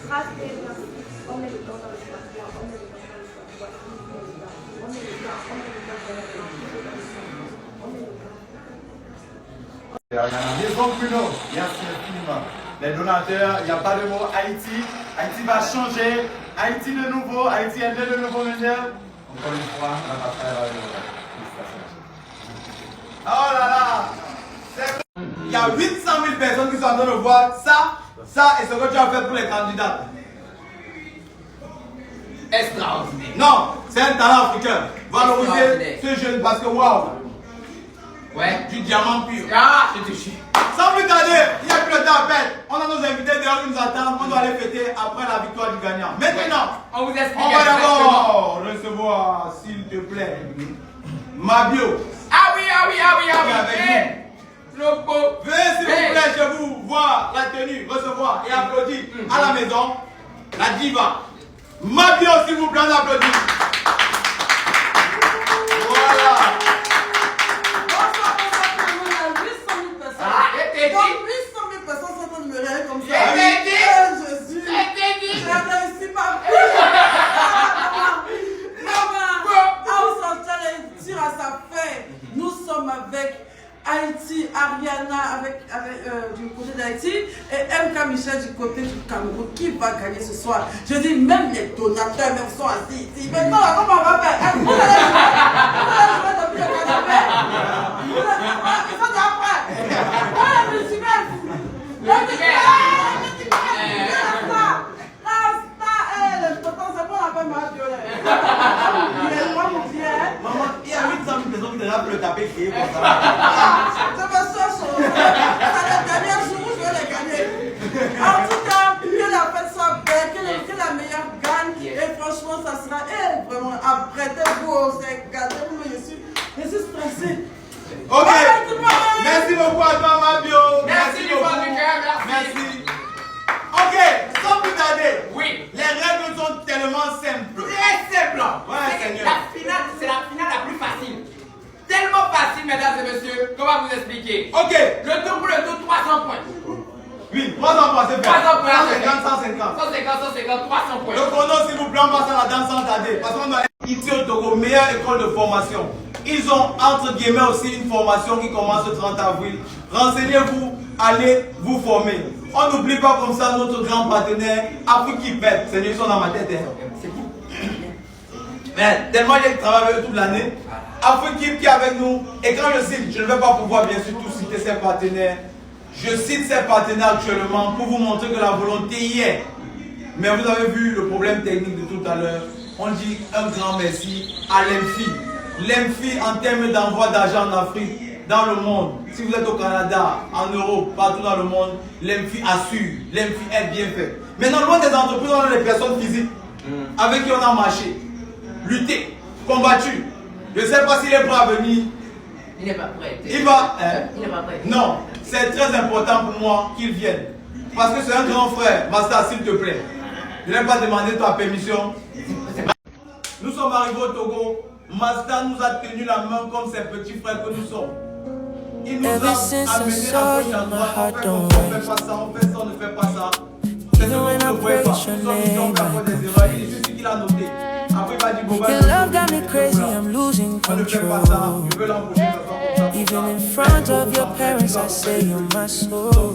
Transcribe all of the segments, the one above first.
On met le temps dans le bois, on met le temps dans le bois, on met le temps, on met le temps dans le bois, on met le temps. Liaison Bruno, merci infiniment. Les donateurs, il n'y a pas de mot. Haïti, Haïti va changer. Haïti de nouveau, Haïti est né de nouveau meilleur. Encore une fois, la bataille va venir. Oh là là! Il y a 800 000 personnes qui sont en train de voir ça et ce que tu as fait pour les candidats. Extraordinaire. Non, c'est un talent africain. Valoriser ce jeune parce que waouh! Ouais. Du diamant pur. Ah, je te chie. Sans plus tarder, il n'y a plus de temps à perdre. On a nos invités dehors qui nous attendent. On doit aller fêter après la victoire du gagnant. Maintenant, on vous explique. On va d'abord recevoir, s'il te plaît, Mabio. Ah oui. Lobo. Venez s'il vous plaît chez vous voir la tenue, recevoir et applaudir à la maison la diva. Mabio, s'il vous plaît, on applaudit. Voilà. Donc 800 000 personnes sont en train de me rire comme ça. Jésus. J'ai réussi ma vie. On s'en tire à sa fin. Nous sommes avec Haïti, Ariana du côté d'Haïti et MK Michel du côté du Cameroun. Qui va gagner ce soir? Je dis même les donateurs même sont assis ici. Maintenant, comment on va faire? Vous allez jouer depuis le canapé. Ils sont déjà prêts. Voilà, je suis le tonton, c'est bon, on appelle ma violette. Il est loin, mon vieux. Maman, il y a 800 000 personnes qui étaient là pour le taper crier comme ça. Je me sens chaud. C'est le dernier jour où je vais les gagner. En tout cas, que la fête soit belle, que la meilleure gagne. Et franchement, ça sera vraiment apprêtez-vous, c'est gâtez-vous, mais je suis stressée. Ok. Merci beaucoup à toi, Mabio. Merci du fond du cœur, merci. Ok, sans plus tarder. Oui. Les règles sont tellement simples. Très simple. Ouais, Seigneur. La finale, c'est la finale la plus facile. Tellement facile, mesdames et messieurs. Comment vous expliquer? Ok. Le tour pour le tour, 300 points. Oui, 300 points, c'est fait. 300 points. 150. 300 points. Le chrono, s'il vous plaît, on passe à la danse sans tarder. Parce qu'on doit être ici au Togo, meilleure école de formation. Ils ont entre guillemets aussi une formation qui commence le 30 avril. Renseignez-vous, allez vous former. On n'oublie pas comme ça notre grand partenaire, Afrique-Pep. C'est ils sont dans ma tête. C'est tout. Mais tellement il y a qui travaille avec eux toute l'année. Afrique qui est avec nous. Et quand je cite, je ne vais pas pouvoir bien sûr tout citer ses partenaires. Je cite ses partenaires actuellement pour vous montrer que la volonté y est. Mais vous avez vu le problème technique de tout à l'heure. On dit un grand merci à l'EMFI. L'EMFI en termes d'envoi d'argent en Afrique, dans le monde. Si vous êtes au Canada, en Europe, partout dans le monde, l'EMFI assure, l'EMFI est bien fait. Maintenant, loin des entreprises, on a des personnes physiques avec qui on a marché, lutté, combattu. Je ne sais pas s'il est prêt à venir. Il n'est pas prêt. Il va. Il n'est pas prêt. Non, c'est très important pour moi qu'il vienne. Parce que c'est un grand frère. Master, s'il te plaît. Je n'ai pas demandé ta permission. Nous sommes arrivés au Togo. Master nous a tenu la main comme ses petits frères que nous sommes. Il nous a amenés à gauche à droite. On fait pas ça, on fait ça, on ne fait pas ça. C'est ce que vous ne voyez pas. Nous sommes ici, on fait des erreurs. Il est juste qu'il a noté. Après, il va dire, bon, Your love got me crazy, I'm losing on ne fait pas ça. control. Je veux l'embaucher dans un Even in front of your parents, I say you're my soul.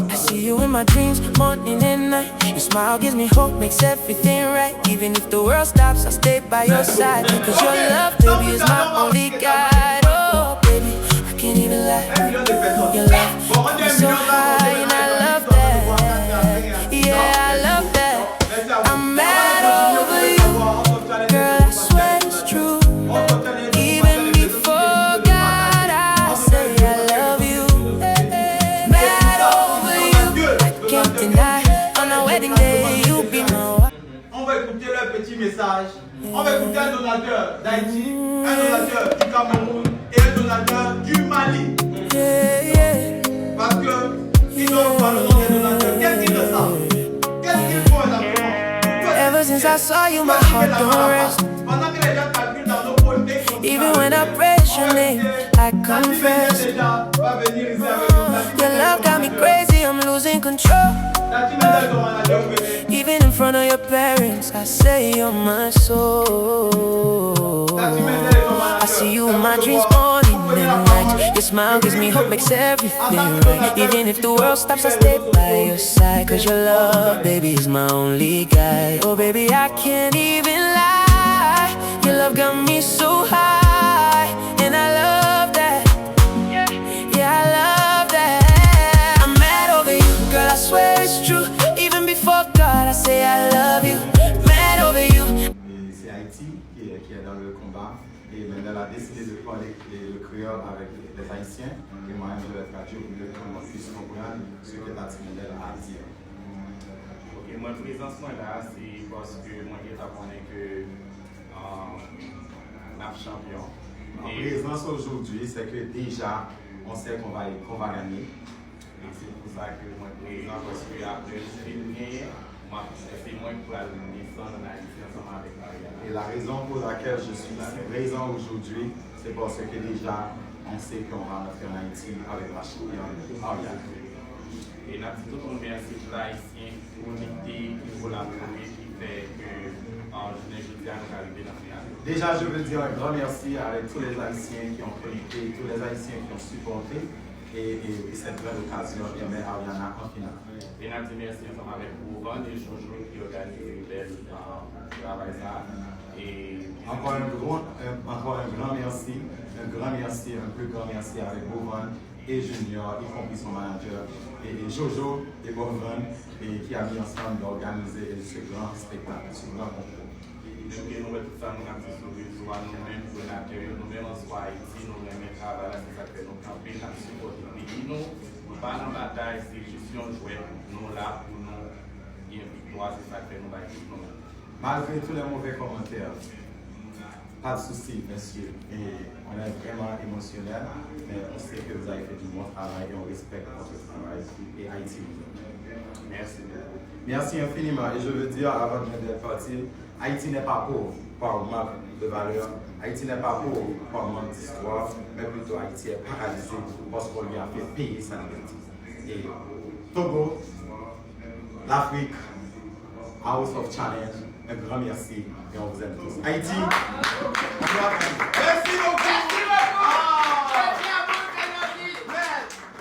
I see you in my dreams, morning and night. Your smile gives me hope, makes everything right. Even if the world stops, I'll stay by your side. Cause your love, baby, is my only guide. Oh, baby, I can't even lie. Your love is so high and I love that. Yeah, I love that. I'm mad over you. Girl, I swear it's true. Even before God, I say I love you. Mad over you. I can't deny. On our wedding day, you'll be my wife. On va écouter leur petit message. On va écouter un donateur d'Haïti, un donateur du Cameroun et un donateur du Mali. Yeah, yeah. Parce que ils n'ont pas le nom des donateurs. Qu'est-ce qu'ils ressentent? Qu'est-ce qu'ils font exactement? Ever since I saw you, my heart don't rest. Pendant que les gens calculent dans nos politiques comme ça, Even when I praise your name, I confess. déjà va venir ici avec nous. Your love got me crazy, I'm losing control. Even in front of your parents, I say you're my soul. I see you in my dreams morning and night. Your smile gives me hope, makes everything right. Even if the world stops, I stay by your side. Cause your love, baby, is my only guide. Oh baby, I can't even lie. Your love got me so high, and I love that. Yeah, I love that. I'm mad over you, girl, I swear it's true. Even before God, I say I love you. Mad over you. C'est Haïti qui est dans le combat. Et maintenant, elle a décidé de parler le créole avec les Haïtiens. Et moi-même, je vais traduire pour que tout puisse comprendre ce que Tati Mendel a dit. Ok, mon présence là, c'est parce que moi, je connais que la champion. Ma présence aujourd'hui, c'est que déjà, on sait qu'on va gagner. Et c'est pour ça que moi, présent, parce que après, je suis gagné, c'est moi pour la descendre en Haïti ensemble avec Ariana. Et la raison pour laquelle je suis présent aujourd'hui, c'est parce que déjà, on sait qu'on va rentrer en Haïti avec la championne Ariana. Et nous tout le monde merci pour l'Haïtien, pour l'unité, pour la collaborer, qui fait que je dis à nous arriver dans la finale. Déjà, je veux dire un grand merci avec tous les Haïtiens qui ont connecté, tous les Haïtiens qui ont supporté. Et cette belle occasion de mettre Ariana en finale. Et nous disons merci ensemble avec vous, et Jojo qui organise le travail ça. Et encore un grand merci, un plus grand merci avec Bovan et Junior, y compris son manager, et Jojo et Bovan, qui a mis ensemble d'organiser ce grand spectacle, ce grand concours. Nous avons tout ça, nous avons sauvé, soit nous-mêmes, donateurs, nous-mêmes, soit Haïti, nous-mêmes, travail, c'est ça que nous campons, nous supportons le pays. Nous pas dans la bataille, c'est juste un jouet, nous là pour nous gagner une victoire, c'est ça que nous allons nous-mêmes. Malgré tous les mauvais commentaires, pas de souci, monsieur. Et on est vraiment émotionnel, mais on sait que vous avez fait du bon travail et on respecte votre travail. Et Haïti. Merci beaucoup. Merci infiniment. Et je veux dire, avant de partir, Haïti n'est pas pauvre par manque de valeur. Haïti n'est pas pauvre par manque d'histoire, mais plutôt Haïti est paralysé parce qu'on lui a fait payer sa liberté. Et Togo, l'Afrique, House of Challenge, un grand merci et on vous aime tous. Haïti, Merci beaucoup.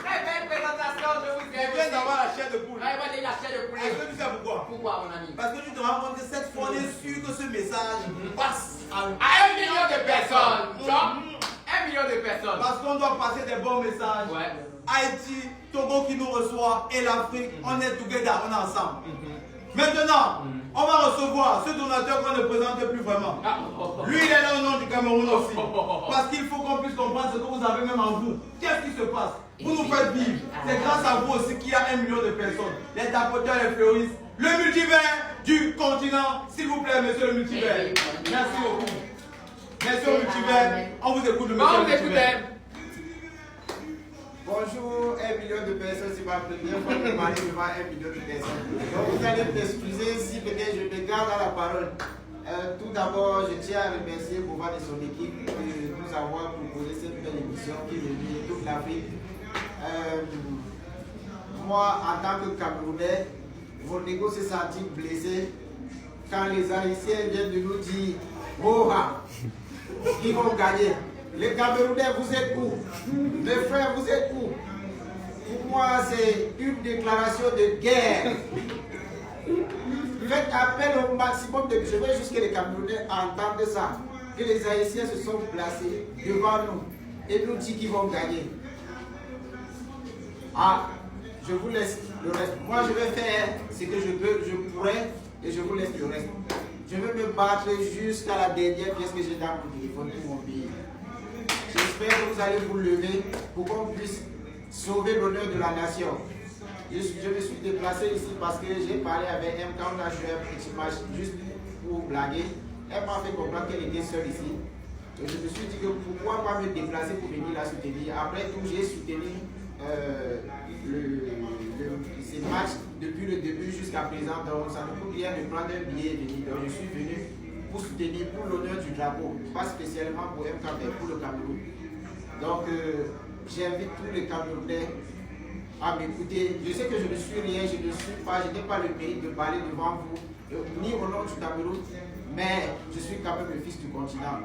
Très belle présentation, je vous Je viens d'avoir la chair de poule. la chair de poulet. Est-ce que tu sais pourquoi? Pourquoi, mon ami? Parce que tu te rends compte que cette fois, on est sûr que ce message passe à 1 million de personnes. Genre, 1 million de personnes. Parce qu'on doit passer des bons messages. Ouais. Haïti, Togo qui nous reçoit et l'Afrique, on est together, on est ensemble. Maintenant, on va recevoir ce donateur qu'on ne présente plus vraiment. Lui, il est là au nom du Cameroun aussi. Parce qu'il faut qu'on puisse comprendre ce que vous avez même en vous. Qu'est-ce qui se passe? Vous nous faites vivre. C'est grâce à vous aussi qu'il y a 1 million de personnes. Les tapoteurs, les fleuristes. Le multivers du continent. S'il vous plaît, monsieur le multivers. Merci beaucoup. Merci au multivers. On vous écoute, le monsieur le multivers. Bonjour, 1 million de personnes, c'est ma première fois que je parle devant 1 million de personnes. Donc vous allez m'excuser si peut-être je me garde à la parole. Tout d'abord, je tiens à remercier Bovan et son équipe de nous avoir proposé cette belle émission qui réunit toute l'Afrique. Moi, en tant que Camerounais, mon ego s'est senti blessé quand les Haïtiens viennent de nous dire « Moha, ils vont gagner ». Les Camerounais, vous êtes où? Mes frères, vous êtes où? Pour moi, c'est une déclaration de guerre. Faites appel au maximum de... Je veux juste que les Camerounais entendent ça. Que les Haïtiens se sont placés devant nous et nous disent qu'ils vont gagner. Ah, je vous laisse le reste. Moi, je vais faire ce que je pourrais et je vous laisse le reste. Je vais me battre jusqu'à la dernière pièce que j'ai dans mon téléphone pour mon pays. J'espère que vous allez vous lever pour qu'on puisse sauver l'honneur de la nation. Je me suis déplacé ici parce que j'ai parlé avec elle quand on a joué un petit match juste pour blaguer. Elle m'a fait comprendre qu'elle était seule ici. Et je me suis dit que pourquoi pas me déplacer pour venir la soutenir. Après tout, j'ai soutenu ces matchs depuis le début jusqu'à présent. Donc ça ne coûte rien de prendre un billet et venir. Donc je suis venu pour soutenir pour l'honneur du drapeau, pas spécialement pour MK, mais pour le Cameroun. Donc j'invite tous les Camerounais à m'écouter. Je sais que je ne suis rien, je n'ai pas le mérite de parler devant vous, ni au nom du Cameroun, mais je suis quand même le fils du continent.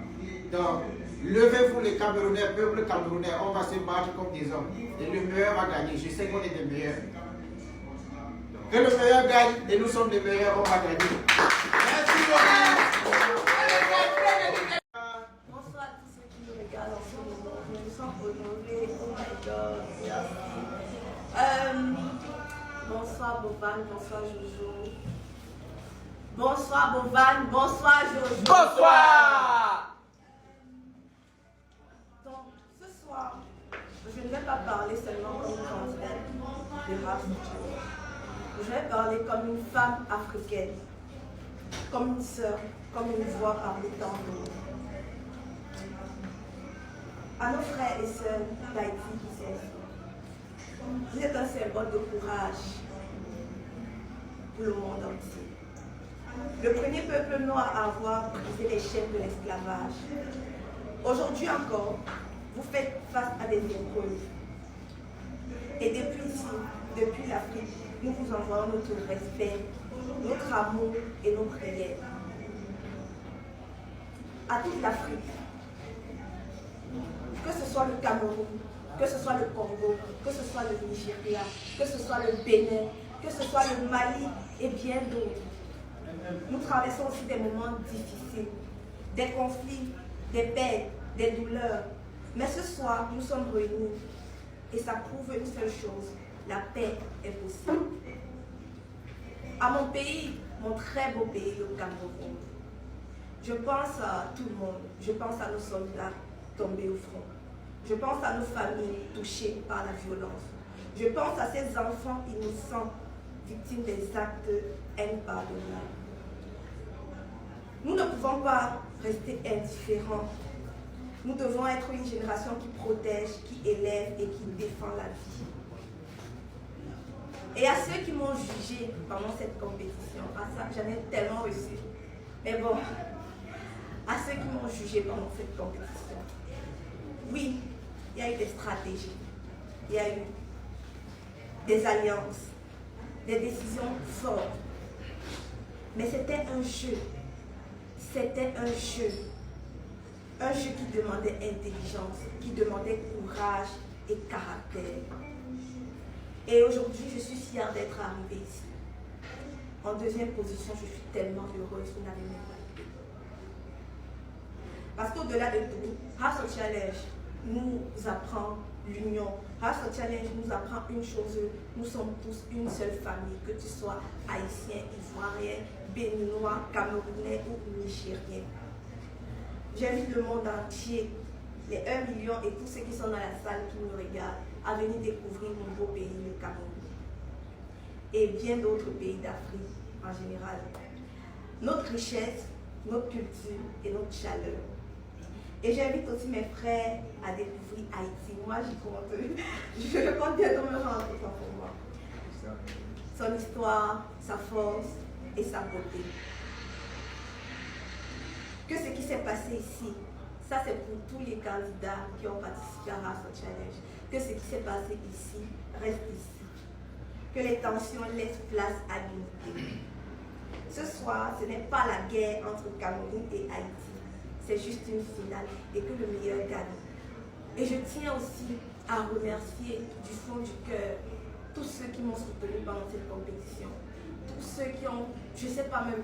Donc, levez-vous les Camerounais, peuple camerounais, on va se battre comme des hommes. Et le meilleur va gagner, je sais qu'on est des meilleurs. Que le meilleur gagne, et nous sommes les meilleurs, on va gagner. Merci beaucoup. Bonsoir à tous ceux qui nous regardent en ce moment. Je me sens honorée. Oh my God. Merci. Bonsoir Bovan, bonsoir Jojo. Bonsoir Bovan, bonsoir Jojo. Bonsoir. Donc, ce soir, je ne vais pas parler seulement comme une candidate de race. Je vais parler comme une femme africaine, comme une sœur, comme une voix parmi tant d'autres. À nos frères et sœurs d'Haïti qui sont ici, vous êtes un symbole de courage pour le monde entier. Le premier peuple noir à avoir brisé les chaînes de l'esclavage. Aujourd'hui encore, vous faites face à des épreuves. Et depuis ici, depuis l'Afrique, nous vous envoyons notre respect, notre amour et nos prières. À toute l'Afrique, que ce soit le Cameroun, que ce soit le Congo, que ce soit le Nigeria, que ce soit le Bénin, que ce soit le Mali et bien d'autres. Nous traversons aussi des moments difficiles, des conflits, des peines, des douleurs. Mais ce soir, nous sommes réunis et ça prouve une seule chose, la paix est possible. À mon pays, mon très beau pays, le Cameroun, je pense à tout le monde, je pense à nos soldats tombés au front. Je pense à nos familles touchées par la violence. Je pense à ces enfants innocents victimes des actes impardonnables. Nous ne pouvons pas rester indifférents. Nous devons être une génération qui protège, qui élève et qui défend la vie. Et à ceux qui m'ont jugé pendant cette compétition, à ça j'en ai tellement reçu. Mais bon, à ceux qui m'ont jugé pendant cette compétition, oui, il y a eu des stratégies, il y a eu des alliances, des décisions fortes. Mais c'était un jeu. C'était un jeu. Un jeu qui demandait intelligence, qui demandait courage et caractère. Et aujourd'hui, je suis fière d'être arrivée ici. En deuxième position, je suis tellement heureuse, vous n'avez même pas idée. Parce qu'au-delà de tout, House Challenge nous apprend l'union. House Challenge nous apprend une chose, nous sommes tous une seule famille, que tu sois haïtien, ivoirien, béninois, camerounais ou nigérien. J'invite le monde entier, les 1 million et tous ceux qui sont dans la salle qui nous regardent, à venir découvrir mon beau pays, le Cameroun. Et bien d'autres pays d'Afrique en général. Notre richesse, notre culture et notre chaleur. Et j'invite aussi mes frères à découvrir Haïti. Moi, j'y compte. Je compte bientôt me rendre compte pour moi. Son histoire, sa force et sa beauté. Que ce qui s'est passé ici, ça c'est pour tous les candidats qui ont participé à House Challenge. Que ce qui s'est passé ici reste ici. Que les tensions laissent place à l'unité. Ce soir, ce n'est pas la guerre entre Cameroun et Haïti. C'est juste une finale et que le meilleur gagne. Et je tiens aussi à remercier du fond du cœur tous ceux qui m'ont soutenu pendant cette compétition. Tous ceux qui ont, je ne sais pas même,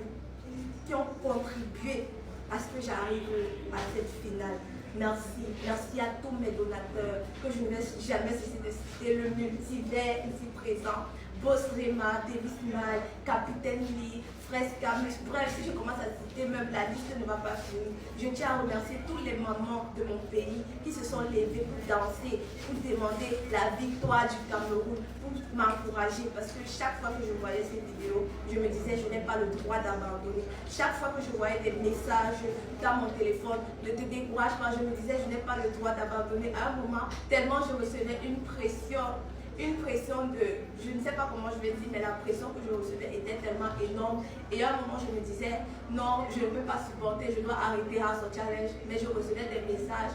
qui ont contribué à ce que j'arrive à cette finale. Merci. Merci à tous mes donateurs que je ne vais jamais cesser de citer. Le multivers ici présent. Boss Rema, Davis Mal, Capitaine Lee, Fresca, bref, si je commence à citer, même la liste ne va pas finir. Je tiens à remercier tous les mamans de mon pays qui se sont levées pour danser, pour demander la victoire du Cameroun, pour m'encourager, parce que chaque fois que je voyais ces vidéos, je me disais, je n'ai pas le droit d'abandonner. Chaque fois que je voyais des messages dans mon téléphone, ne te décourage pas, je me disais, je n'ai pas le droit d'abandonner. À un moment, tellement je recevais une pression de, je ne sais pas comment je vais dire, mais la pression que je recevais était tellement énorme. Et à un moment, je me disais, non, je ne peux pas supporter, je dois arrêter House Challenge. Mais je recevais des messages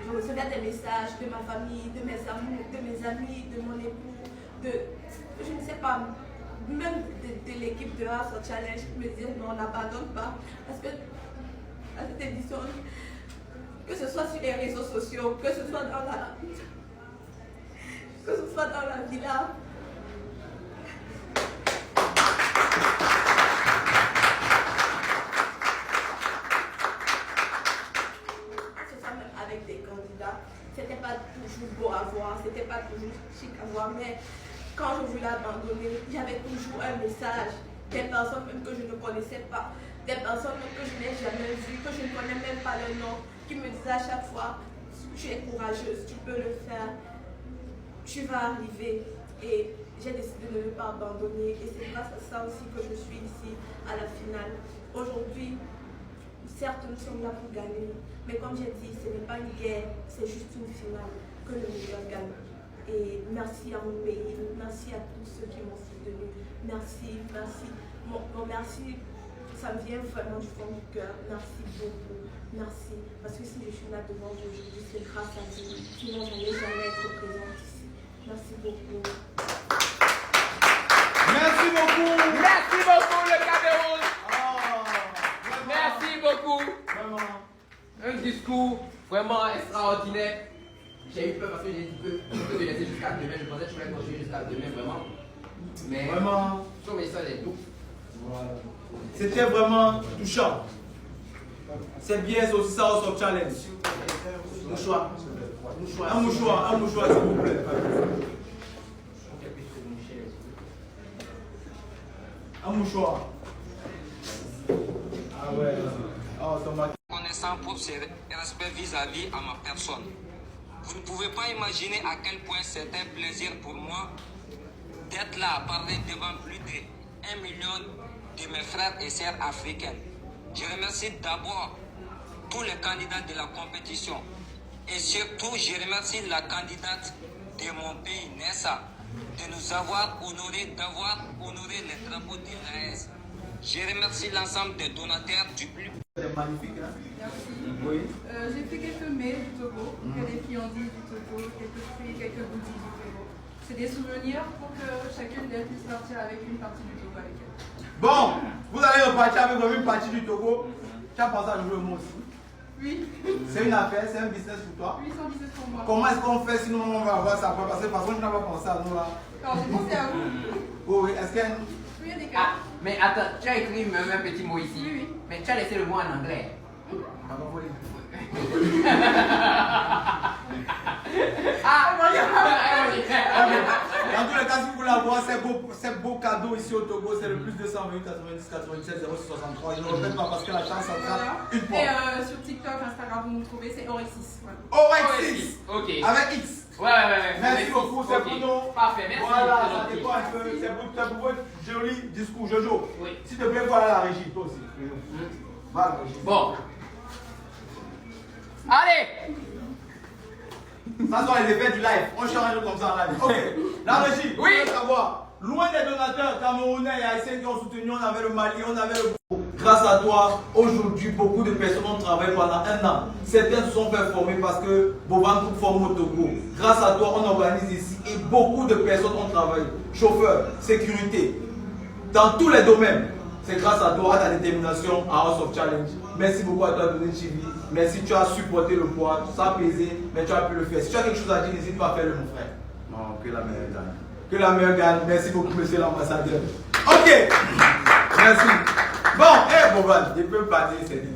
Je recevais des messages de ma famille, de mes amis, de mon époux, je ne sais pas, même de l'équipe de House of Challenge qui me disaient non, on n'abandonne pas. Parce que à cette édition, que ce soit sur les réseaux sociaux, que ce soit dans la villa, avec des candidats, c'était pas toujours beau à voir, c'était pas toujours chic à voir, mais quand je voulais abandonner, j'avais toujours un message, des personnes même que je ne connaissais pas, des personnes même que je n'ai jamais vues, que je ne connais même pas leur nom, qui me disaient à chaque fois, tu es courageuse, tu peux le faire, tu vas arriver. Et j'ai décidé de ne pas abandonner, et c'est grâce à ça aussi que je suis ici à la finale. Aujourd'hui, certes, nous sommes là pour gagner, mais comme j'ai dit, ce n'est pas une guerre, c'est juste une finale que le meilleur gagne. Et merci à mon pays, merci à tous ceux qui m'ont soutenu. Merci, merci. Mon merci, ça me vient vraiment du fond du cœur. Merci beaucoup, merci. Parce que si je suis là devant vous aujourd'hui, c'est grâce à vous. Sinon, je n'allais jamais être présente ici. Merci beaucoup. Merci beaucoup. Merci beaucoup, le Cameroun. Merci beaucoup. Vraiment. Un discours vraiment extraordinaire. J'ai eu peur parce que j'ai dit que je peux te laisser jusqu'à demain. Je pensais que je pouvais continuer jusqu'à demain, vraiment. Mais vraiment, son message est doux. Voilà. C'était vraiment touchant. C'est bien, c'est aussi ça, House of Challenge. Mouchoir. Un mouchoir, s'il vous plaît. Un mouchoir. Ah ouais. Oh, Connaissant pour ses respects vis-à-vis à ma personne. Vous ne pouvez pas imaginer à quel point c'est un plaisir pour moi d'être là à parler devant plus de 1 million de mes frères et sœurs africaines. Je remercie d'abord tous les candidats de la compétition et surtout je remercie la candidate de mon pays, Nessa, de nous avoir honorés, d'avoir honoré les drapeaux de l'AS. Je remercie l'ensemble des donateurs du plus. C'est magnifique, hein? Merci. Oui. J'ai fait quelques mets du Togo, des friandises du Togo, quelques fruits, quelques goodies du Togo. C'est des souvenirs pour que chacune d'elles puisse partir avec une partie du Togo avec elle. Bon, vous allez repartir avec une partie du Togo. Tu as pensé à jouer moi aussi? Oui. C'est une affaire, c'est un business pour toi? Oui, c'est un business pour moi. Comment est-ce qu'on fait sinon on va avoir ça? Parce que de toute façon, je n'ai pas pensé à nous là. Alors, j'ai pensé à vous. Oh, oui, est-ce qu'il y a une... Oui, il y a des Ah, cas. mais attends, tu as écrit même un petit mot ici. Oui, oui. Mais tu as laissé le mot en anglais. Ah, Dans tous les cas, si vous voulez avoir ces beaux cadeaux ici au Togo, c'est le plus 228 90 97 063. Je ne répète pas parce que la chance s'attrape une fois. Et sur TikTok, Instagram, vous nous trouvez, c'est Orexis. Voilà. Orexis. Ok. Avec X. Ouais. Merci beaucoup, c'est pour nous. Parfait, merci. Voilà, ça dépend un peu. C'est pour votre joli discours. Jojo, Oui. s'il te plaît, voilà la régie, toi aussi. Va, la régie. Bon. Allez. Ça sont les effets du live. On change comme ça en live. Ok. La régie, Oui. je veux savoir. Loin des donateurs camerounais et haïtiens qui ont soutenu, on avait le Mali, on avait le... Grâce à toi, aujourd'hui, beaucoup de personnes ont travaillé pendant 1 an. Certains se sont fait former parce que Boban Coupe forme au Togo. Grâce à toi, on organise ici et beaucoup de personnes ont travaillé. Chauffeur, sécurité, dans tous les domaines. C'est grâce à toi, à ta détermination à House of Challenge. Merci beaucoup à toi, Donné Chibi. Merci, tu as supporté le poids, ça a pesé, mais tu as pu le faire. Si tu as quelque chose à dire, n'hésite pas à faire le mon frère. Non, que la meilleure gagne. Que la meilleure gagne. Merci beaucoup, monsieur l'ambassadeur. Ok. Merci. Bon, Boban, il peut parler, c'est dit.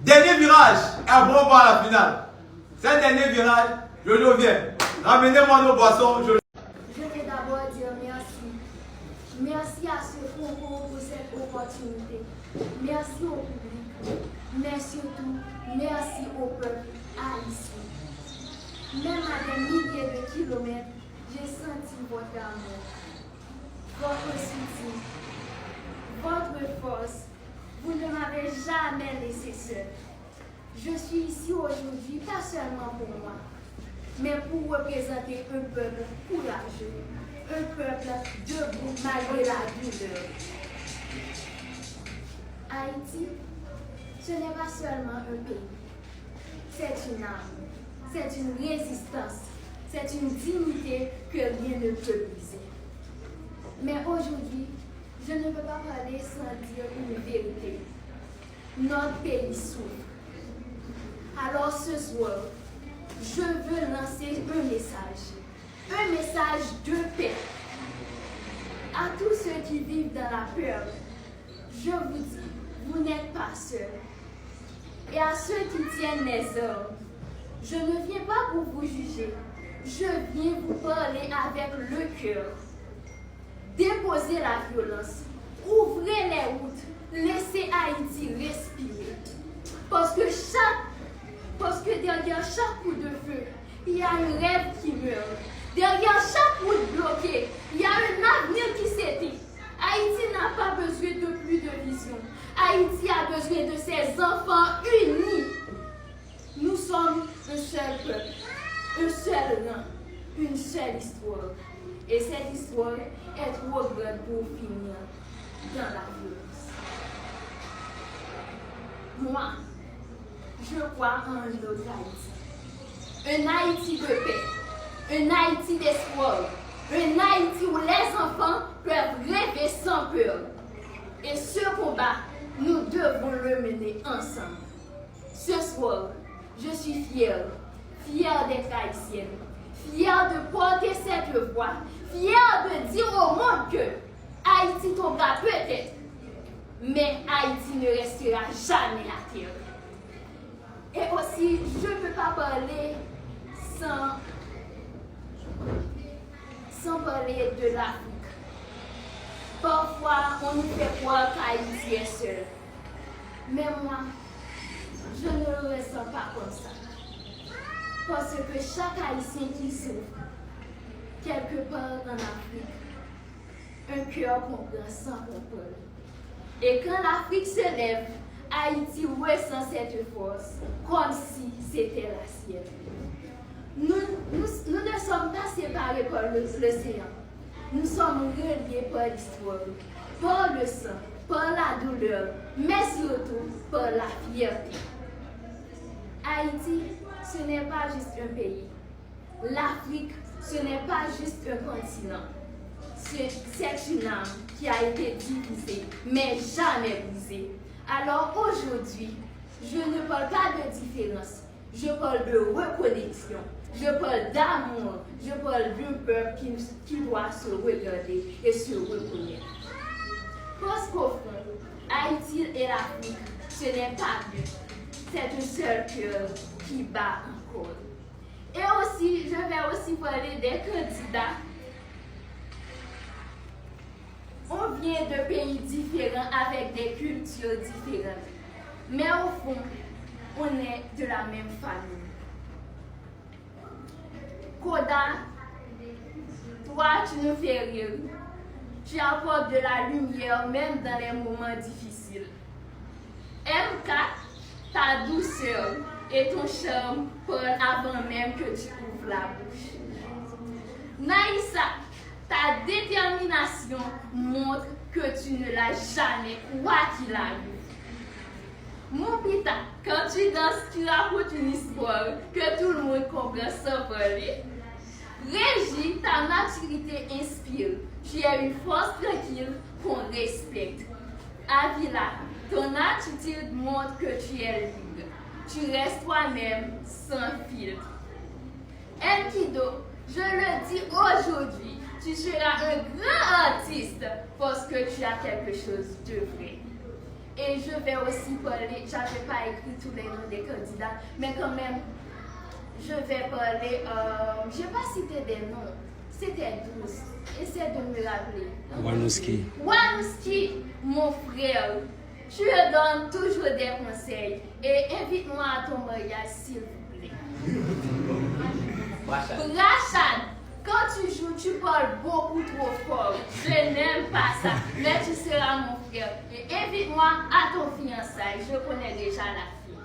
Dernier virage. Un bon pas à la finale. C'est un dernier virage. Je reviens. Ramenez-moi nos boissons. Je veux d'abord dire merci. Merci à ce concours pour cette opportunité. Merci au public. Mais surtout, merci au peuple haïtien. Même à des milliers de kilomètres, j'ai senti votre amour, votre soutien, votre force. Vous ne m'avez jamais laissé seul. Je suis ici aujourd'hui, pas seulement pour moi, mais pour représenter un peuple courageux, un peuple debout malgré la douleur. Haïti, ce n'est pas seulement un pays, c'est une âme, c'est une résistance, c'est une dignité que rien ne peut briser. Mais aujourd'hui, je ne peux pas parler sans dire une vérité. Notre pays souffre. Alors ce soir, je veux lancer un message de paix. À tous ceux qui vivent dans la peur, je vous dis, vous n'êtes pas seuls. Et à ceux qui tiennent les armes, je ne viens pas pour vous juger, je viens vous parler avec le cœur. Déposez la violence, ouvrez les routes, laissez Haïti respirer. Parce que derrière chaque coup de feu, il y a un rêve qui meurt. Derrière chaque route bloquée, il y a un avenir qui s'éteint. Haïti n'a pas besoin de plus de vision. Haïti a besoin de ses enfants unis. Nous sommes un seul peuple, un seul rang, une seule histoire. Et cette histoire est trop grande pour finir dans la violence. Moi, je crois en un autre Haïti. Un Haïti de paix, un Haïti d'espoir, un Haïti où les enfants peuvent rêver sans peur. Et ce combat, nous devons le mener ensemble. Ce soir, je suis fière d'être haïtienne, fière de porter cette voix, fière de dire au monde que Haïti tombera peut-être, mais Haïti ne restera jamais à terre. Et aussi, je ne peux pas parler sans parler de l'Afrique. Parfois, on nous fait croire qu'Haïti est seul. Mais moi, je ne le ressens pas comme ça. Parce que chaque Haïtien qui souffre, quelque part en Afrique, un cœur comprend sans comprendre. Et quand l'Afrique se lève, Haïti ressent cette force, comme si c'était la sienne. Nous ne sommes pas séparés par l'océan. Nous sommes reliés par l'histoire, par le sang, par la douleur, mais surtout par la fierté. Haïti, ce n'est pas juste un pays. L'Afrique, ce n'est pas juste un continent. C'est une âme qui a été divisée, mais jamais brisée. Alors aujourd'hui, je ne parle pas de différence, je parle de reconnexion, je parle d'amour, je parle d'un peuple qui doit se regarder et se reconnaître. Parce qu'au fond, Haïti et l'Afrique, ce n'est pas deux, c'est un seul cœur qui bat encore. Et aussi, je vais aussi parler des candidats. On vient de pays différents avec des cultures différentes. Mais au fond, on est de la même famille. Koda, toi, tu nous fais rire. Tu apportes de la lumière même dans les moments difficiles. MK, ta douceur et ton charme parlent avant même que tu ouvres la bouche. Naïssa, ta détermination montre que tu ne l'as jamais, quoi qu'il arrive. Mon pita, quand tu danses, tu racontes une histoire que tout le monde comprend sans parler. Régie, ta maturité inspire. Tu es une force tranquille qu'on respecte. Avila, ton attitude montre que tu es libre. Tu restes toi-même sans filtre. Enkido, je le dis aujourd'hui, tu seras un grand artiste parce que tu as quelque chose de vrai. Et je vais aussi parler, je n'avais pas écrit tous les noms des candidats, mais quand même, je vais parler, je n'ai pas cité des noms, c'était 12. Essaie de me rappeler. Wanouski. Wanouski, mon frère, tu me donnes toujours des conseils et invite-moi à ton mariage s'il vous plaît. Rachad, quand tu joues, tu parles beaucoup trop fort. Je n'aime pas ça, mais tu seras mon frère. Et invite-moi à ton fiançailles, je connais déjà la fille.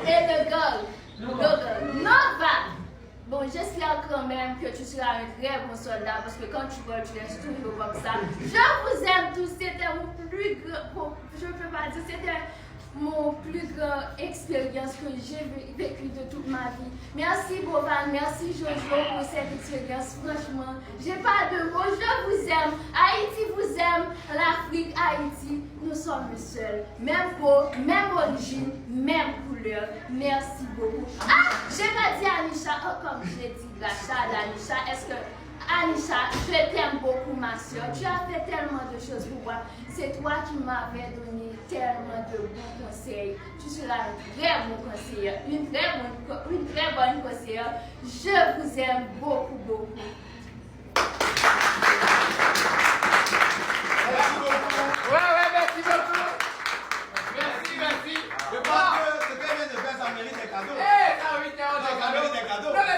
Et le gars, Nova. Bon, j'espère quand même que tu seras un très bon soldat parce que quand tu vois, tu restes toujours comme ça. Je vous aime tous, c'était mon plus grand, je ne peux pas dire, c'était mon plus grande expérience que j'ai vécue de toute ma vie. Merci Bovan, merci Jojo pour cette expérience. Franchement, j'ai pas de mots. Je vous aime. Haïti vous aime. L'Afrique, Haïti, nous sommes seuls. Même peau, même origine, même couleur. Merci beaucoup. Ah, j'ai pas dit Anisha, comme j'ai dit Rachad, Anisha, est-ce que Anisha, je t'aime beaucoup ma soeur. Tu as fait tellement de choses pour moi. C'est toi qui m'avais donné tellement de bons conseils. Tu seras un très bon conseiller, une très bonne conseillère. Je vous aime beaucoup, beaucoup. Ouais, merci beaucoup. Merci. Je pense que ce qu'elle vient de faire, ça mérite des cadeaux. Ça mérite des cadeaux. Non, mais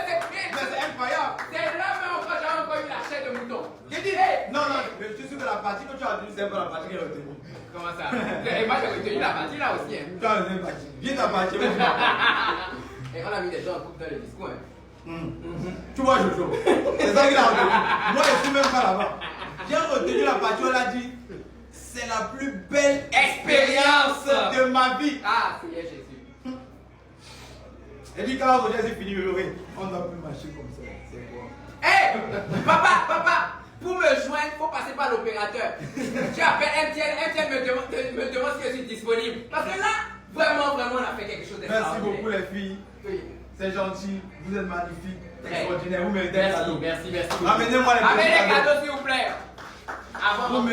c'est incroyable. C'est là même quand j'ai encore eu la chair de mouton. J'ai dit, non, mais je suis sûr que la partie que tu as retenue, c'est pas la partie qu'elle a retenue. Comment ça? Et moi j'ai retenu la partie là aussi. Hein. Tu as retenu la partie. Viens ta partie. Et on a mis des gens en couple dans le discours. Hein. Tu vois, Jojo, c'est ça qu'il a retenu. Moi, je suis même pas là-bas. J'ai retenu la partie où elle a dit, c'est la plus belle expérience de ma vie. Ah, Seigneur Jésus. Elle dit, quand Roger c'est fini, on ne doit plus marcher comme ça. C'est quoi? Hé, papa, pour me joindre, il faut passer par l'opérateur. Tu appelles MTN me demande si je suis disponible. Parce que là, vraiment, on a fait quelque chose Merci d'extraordinaire. beaucoup les filles. Oui. C'est gentil, vous êtes magnifiques, Très. extraordinaire, vous méritez un cadeau. Merci. Amenez-moi les Amenez les petits cadeaux. cadeaux s'il vous plaît. Avant Vous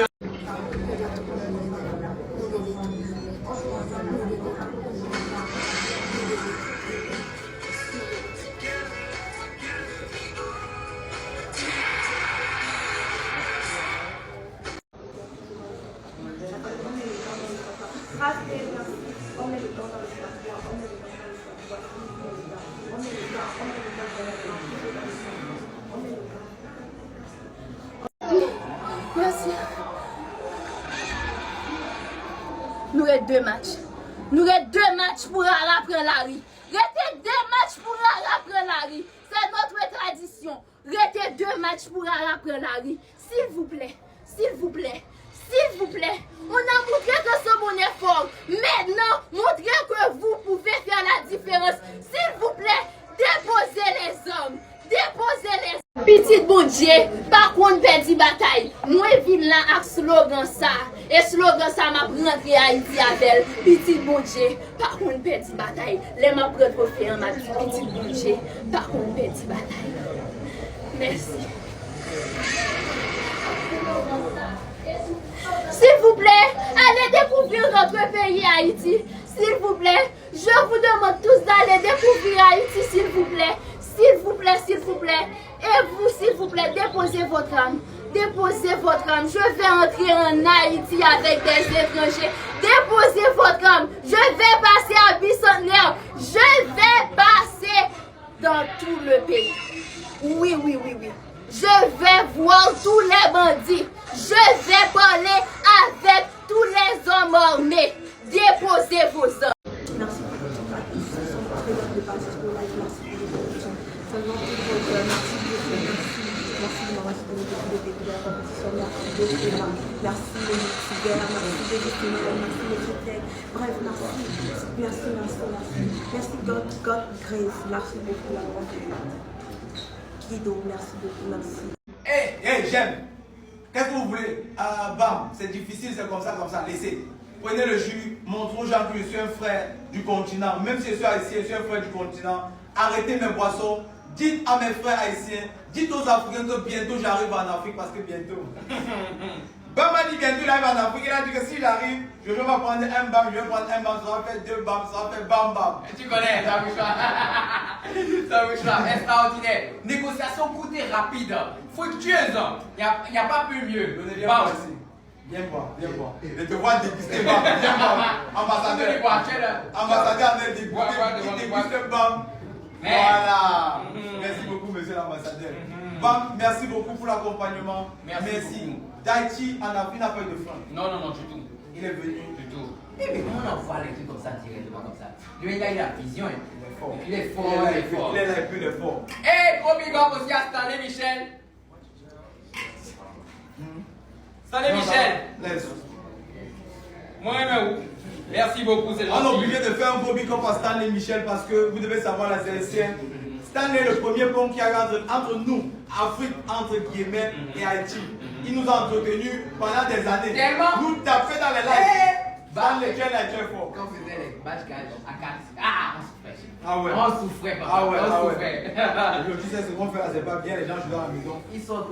Merci. Nous avons 2 matchs. Nous avons 2 matchs pour aller prendre la rue. Restez 2 matchs pour aller prendre la rue. C'est notre tradition. Restez 2 matchs pour aller prendre la rue. S'il vous plaît. On a montré que ce bon est fort. Maintenant, montrez que vous pouvez faire la différence. S'il vous plaît, déposez les hommes. Petit bon Dieu, par contre, perdu bataille. Moi, je viens là avec slogan ça. Et slogan ça m'a rentré à Haïti avec. Petit bon Dieu, par contre, perdu bataille. Les m'a prendre pour faire ma vie. Petit bon Dieu, par contre, perdu bataille. Merci. S'il vous plaît, allez découvrir notre pays Haïti. S'il vous plaît, je vous demande tous d'aller découvrir Haïti, s'il vous plaît. S'il vous plaît. Et vous, s'il vous plaît, déposez votre âme. Je vais entrer en Haïti avec des étrangers. Déposez votre âme. Je vais passer à Bicentenaire. Je vais passer dans tout le pays. Oui. Je vais voir tous les bandits. Je vais parler avec tous les hommes armés. Déposez vos âmes. Merci pour votre participation, très bonne de participation au live. Merci pour votre contribution. Seulement pour votre merci de m'avoir donné de la compétition. Merci les multivers, merci les gestionnaires, merci les GTEC. Bref, merci God Grace. Merci beaucoup la Guido, merci beaucoup, merci. Hey, j'aime. Qu'est-ce que vous voulez? Bam, c'est difficile, c'est comme ça, laissez. Prenez le jus, montrez aux gens que je suis un frère du continent. Même si je suis haïtien, je suis un frère du continent. Arrêtez mes boissons. Dites à mes frères haïtiens, dites aux Africains que bientôt j'arrive en Afrique parce que bientôt. Bam m'a dit bientôt il arrive en Afrique. Il a dit que si j'arrive, je vais pas prendre un bam, ça va faire 2 bam, ça va faire bam bam. Tu connais, ça bouge pas. Extraordinaire. Négociation coûtée rapide, fructueuse. Il n'y a pas plus mieux. Viens voir ici. Viens voir. Je te vois déguster bam. Viens voir. Ambassadeur avec déguster bam. Voilà. Merci beaucoup, monsieur l'ambassadeur. Bam, merci beaucoup pour l'accompagnement. Merci. D'Haïti en Afrique n'a pas eu de frein. Non, du tout. Il est venu. Du tout. Mais comment on envoie les trucs comme ça directement comme ça? Lui, il a la vision. Il est fort. Il est là et puis il est fort. Et gros big up aussi à Stanley Michel. Stanley Michel. Laisse. Moi, où? Merci beaucoup, c'est On est gentil. obligé de faire un beau big up à Stanley Michel parce que vous devez savoir la CLC. Stanley est le premier pont qui a entre nous, Afrique entre guillemets et Haïti. Il nous a entretenus pendant des années. Tellement. Nous tapait dans les lives. Stanley, quel est très fort. Quand on faisait les batch cash à 4, on souffrait. Ah ouais. On souffrait, papa. Ah ouais, on ah ouais. souffrait. Je tu sais ce qu'on fait là, c'est pas bien, les gens jouent dans la maison. Ils sont.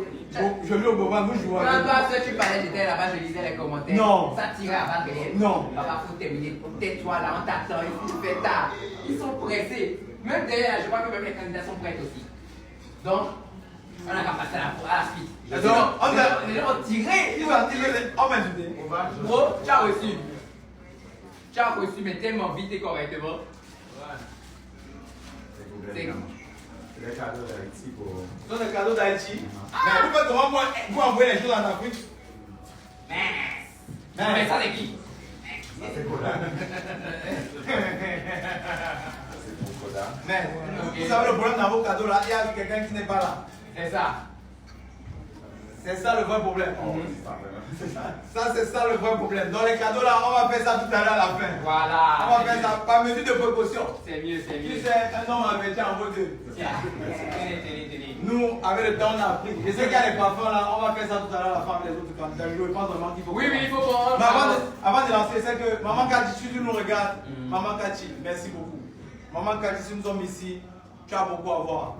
Je lis au moment où je joue. Quand toi, ce que tu parlais, j'étais là-bas, je lisais les commentaires. Non. Ça tirait avant que les. Non. Papa, faut terminer. Tais-toi là, on t'attend, il fait tard. Ils sont pressés. Même derrière, je vois que même les candidats sont prêts aussi. Donc, on a qu'à passer à la suite. Et donc, Les gens ont tiré. Ils ont tiré. On m'a ajouté. Gros, tu as reçu. Tu as reçu, mais tellement vite et correctement. C'est les cadeaux d'Haïti pour. Ce sont des cadeaux d'Haïti. Mais vous faites comment vous envoyez les choses en Afrique? Mais ça, c'est qui? Ça, c'est Koda. C'est pour Koda. Mais vous savez le problème dans vos cadeaux là, il y a quelqu'un qui n'est pas là. C'est ça. C'est ça le vrai problème. C'est ça. Ça, c'est ça le vrai problème. Dans les cadeaux là, on va faire ça tout à l'heure à la fin. Voilà. On va faire ça par mesure de précaution. C'est mieux, c'est mieux. Tu sais, un homme averti en vaut deux. Tiens, tenez. Nous, avec le temps, on a appris. Je sais qu'il y a les parfums là, on va faire ça tout à l'heure à la fin des autres candidats. Je pense vraiment qu'il faut. Oui, il faut qu'on. Mais avant de lancer, c'est que Maman Kati, si tu nous regardes, Maman Kati, merci beaucoup. Maman Kati, si nous sommes ici, tu as beaucoup à voir.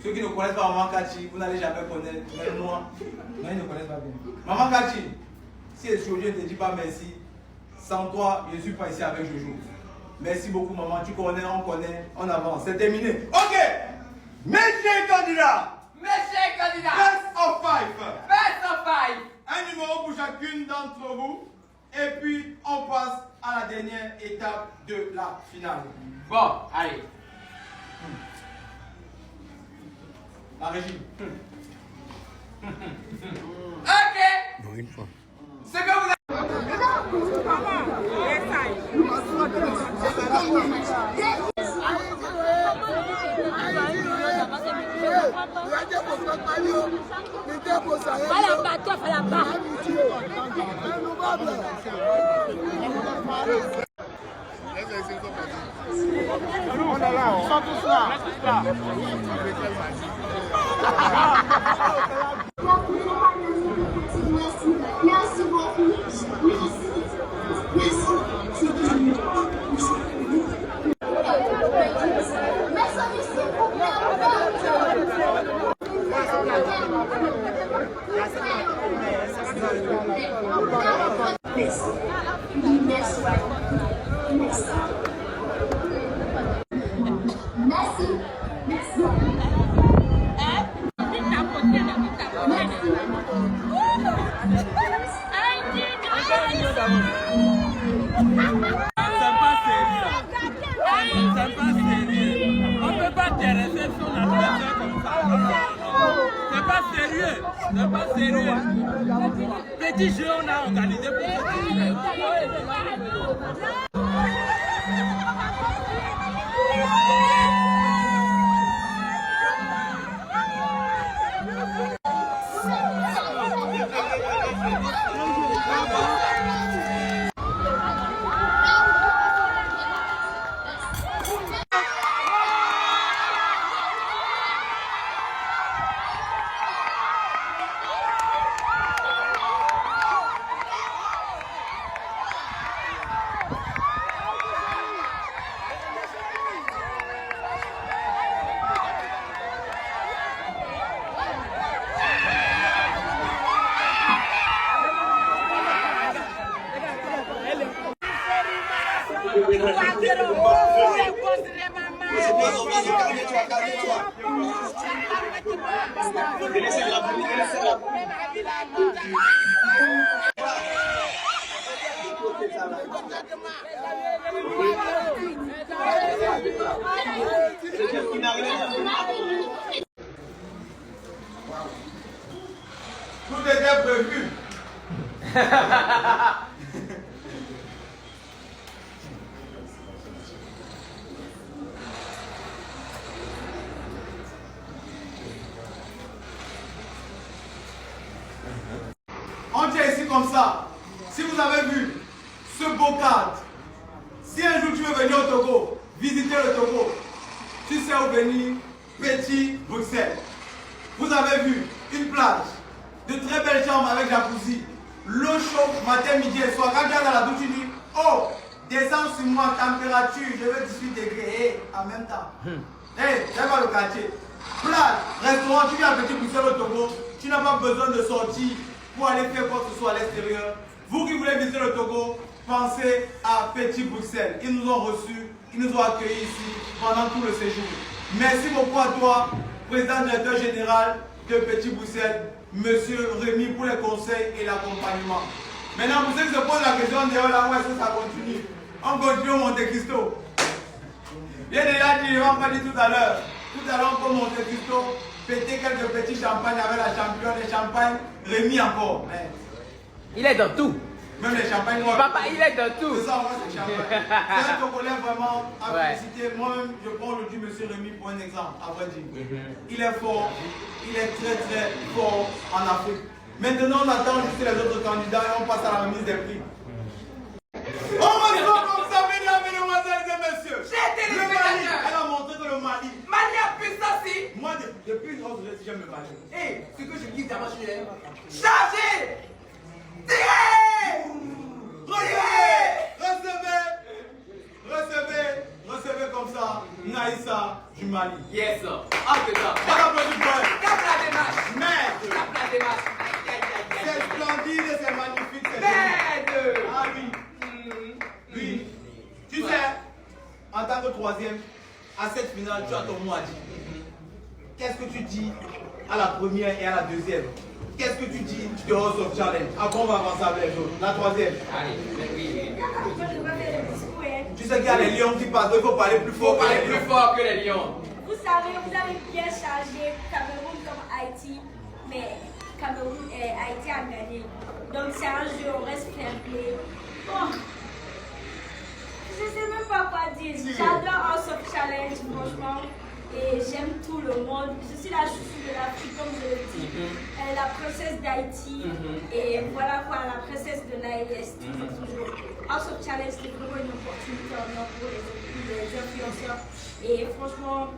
Ceux qui ne connaissent pas Maman Kati, vous n'allez jamais connaître. Même moi, non, ils ne connaissent pas bien. Maman Kati, si Jojo ne te dit pas merci, sans toi, je ne suis pas ici avec Jojo. Merci beaucoup, maman. Tu connais, on avance. C'est terminé. Ok! Messieurs candidats! Messieurs candidats! Best of five! Best of five! Un numéro pour chacune d'entre vous. Et puis, on passe à la dernière étape de la finale. Bon, allez. La régie. Ok! Bon, une fois. Ce que vous avez. On est là, on sont tous là. Merci beaucoup. C'est pas sérieux. Petit jeu, on a organisé pour Tout était prévu. On tient ici comme ça. Si vous avez vu ce beau cadre Si un jour tu veux venir au Togo, visiter le Togo, tu sais où venir, Petit Bruxelles. Vous avez vu une plage, de très belles chambres avec jacuzzi, l'eau chaude matin, midi et soir. Quand tu es dans la douche, tu dis, oh, descends sur moi, température, je veux 18 degrés en même temps. J'aime pas le quartier. Plage, restaurant, tu viens à Petit Bruxelles au Togo, tu n'as pas besoin de sortir pour aller faire quoi que ce soit à l'extérieur. Vous qui voulez visiter le Togo, pensez à Petit Bruxelles. Ils nous ont reçus, ils nous ont accueillis ici pendant tout le séjour. Merci beaucoup à toi, président directeur général de Petit Bruxelles, Monsieur Rémi, pour les conseils et l'accompagnement. Maintenant, pour ceux qui se posent la question d'ailleurs là où est-ce que ça continue, on continue au Monte Cristo. J'ai déjà dit, on m'a dit tout à l'heure, on peut Monte Cristo, péter quelques petits champagnes avec la championne des champagnes, Rémi encore. Mais... il est dans tout. Même les champagnes noirs. Papa, il est dans tout. C'est ça, on va se champagne. C'est un Togolais vraiment à féliciter. Moi-même, je prends le M. Rémi pour un exemple, à vrai dire. Il est fort, il est très très fort en Afrique. Maintenant, on attend juste les autres candidats et on passe à la remise des prix. On va dire comme ça, mesdames, mesdemoiselles et messieurs. J'ai été le Mali, elle a montré que le Mali. Mali a pu ça si. Moi, depuis une autre, j'aime le Mali. Hé, ce que je dis d'abord, je l'ai chargé. Tirez! Recevez comme ça Naïssa du Mali. Yes, sir. Ah, c'est ça. Voilà pour du boy. Tape la démarche. Merde. Tape la démarche. C'est splendide et c'est magnifique. Merde. Ah oui. Oui. Tu sais, en tant que troisième, à cette finale, tu as ton mot à dire. Qu'est-ce que tu dis à la première et à la deuxième? Qu'est-ce que tu dis de House of Challenge? Après, on va avancer avec les autres. La troisième. Allez, oui. Tu sais qu'il y a les lions qui passent, il faut parler plus fort. Faut parler plus fort que les lions. Vous savez, vous avez bien chargé Cameroun comme Haïti, mais Cameroun et Haïti a gagné. Donc c'est un jeu, on reste fair play. Bon, je sais même pas quoi dire. J'adore House of Challenge, franchement. Et j'aime tout le monde. Je suis la chouchou de l'Afrique, comme je le dis. La princesse d'Haïti. Et voilà quoi, la princesse de l'AES. Toujours. House of Challenge, c'est vraiment une opportunité en or pour les influenceurs. Et franchement,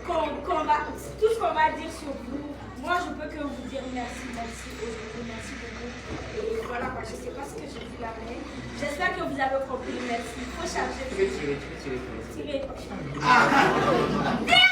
tout ce qu'on va dire sur vous, moi je peux que vous dire merci aujourd'hui, merci beaucoup. Et voilà quoi, je ne sais pas ce que je dis là, mais j'espère que vous avez compris. Merci. Il faut charger. Tirer. Tirer.